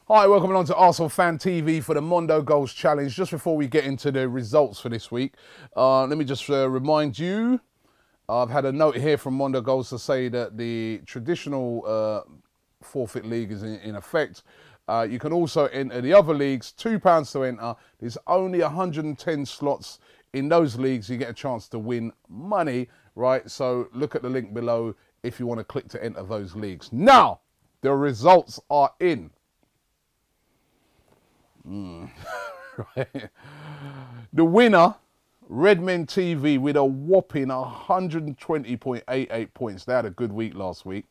Hi, welcome along to Arsenal Fan TV for the Mondo Goals Challenge. Just before we get into the results for this week, let me just remind you, I've had a note here from Mondo Goals to say that the traditional forfeit league is in effect. You can also enter the other leagues, £2 to enter. There's only 110 slots in those leagues. You get a chance to win money, right? So look at the link below if you want to click to enter those leagues. Now, the results are in. Right. The winner, Redmen TV, with a whopping 120.88 points. They had a good week last week.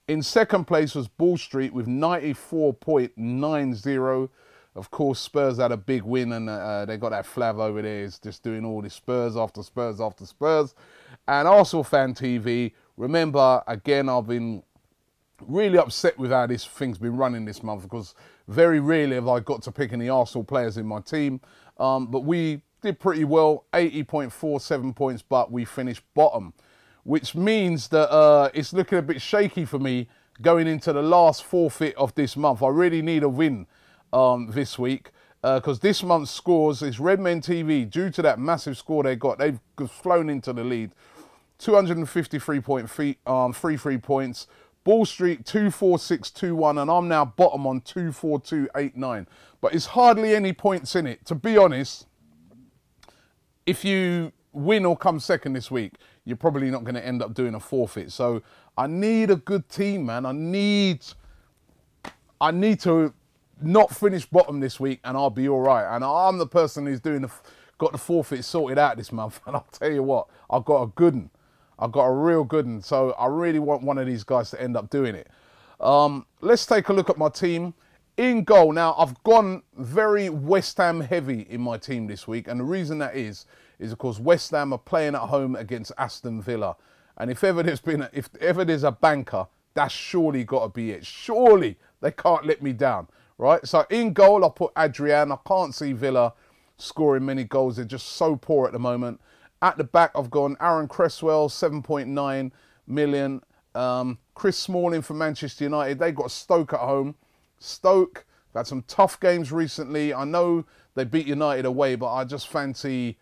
In second place was Ball Street with 94.90. Of course, Spurs had a big win, and they got that Flav over there. Is just doing all the Spurs after Spurs after Spurs. And Arsenal Fan TV, remember, again, I've been really upset with how this thing's been running this month, because very rarely have I got to pick any Arsenal players in my team. But we did pretty well, 80.47 points, but we finished bottom, which means that it's looking a bit shaky for me going into the last forfeit of this month. I really need a win this week, because this month's scores is Redmen TV, due to that massive score they got, they've flown into the lead, 253.33 points. Ball Street 24621, and I'm now bottom on 24289. But it's hardly any points in it. To be honest, if you win or come second this week, you're probably not going to end up doing a forfeit. So I need a good team, man. I need to not finish bottom this week, and I'll be all right. And I'm the person who's got the forfeit sorted out this month. And I'll tell you what, I've got a good one. I've got a real good one, so I really want one of these guys to end up doing it. Let's take a look at my team. In goal, now I've gone very West Ham heavy in my team this week, and the reason that is of course West Ham are playing at home against Aston Villa, and if ever there's a banker, that's surely got to be it. Surely they can't let me down, right? So in goal, I put Adrian. I can't see Villa scoring many goals; they're just so poor at the moment. At the back, I've gone Aaron Cresswell, 7.9 million. Chris Smalling from Manchester United. They got Stoke at home. Stoke had some tough games recently. I know they beat United away, but I just fancy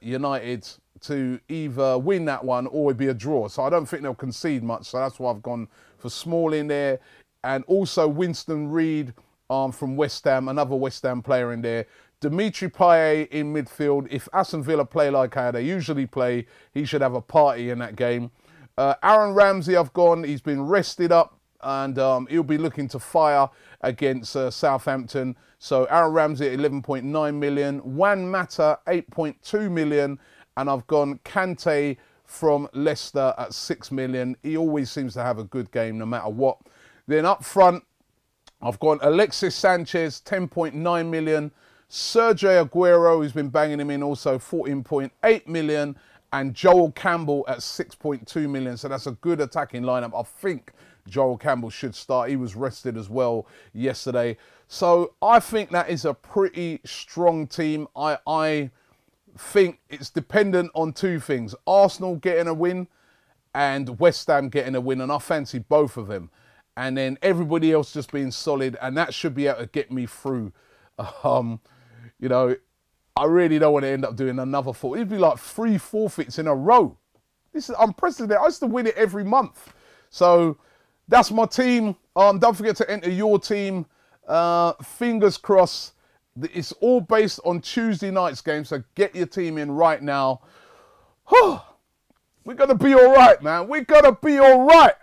United to either win that one or it'd be a draw. So I don't think they'll concede much. So that's why I've gone for Smalling there. And also Winston Reid from West Ham, another West Ham player in there. Dimitri Payet in midfield. If Aston Villa play like how they usually play, he should have a party in that game. Aaron Ramsey, I've gone. He's been rested up, and he'll be looking to fire against Southampton. So Aaron Ramsey at 11.9 million. Juan Mata, 8.2 million. And I've gone Kante from Leicester at 6 million. He always seems to have a good game no matter what. Then up front, I've gone Alexis Sanchez, 10.9 million. Sergio Aguero, who's been banging him in, also 14.8 million. And Joel Campbell at 6.2 million. So that's a good attacking lineup. I think Joel Campbell should start. He was rested as well yesterday. So I think that is a pretty strong team. I think it's dependent on two things. Arsenal getting a win and West Ham getting a win. And I fancy both of them. And then everybody else just being solid. And that should be able to get me through. You know, I really don't want to end up doing another forfeit. It'd be like 3 forfeits in a row. This is unprecedented. I used to win it every month. So that's my team. Don't forget to enter your team. Fingers crossed. It's all based on Tuesday night's game. So get your team in right now. We're going to be all right, man. We're going to be all right.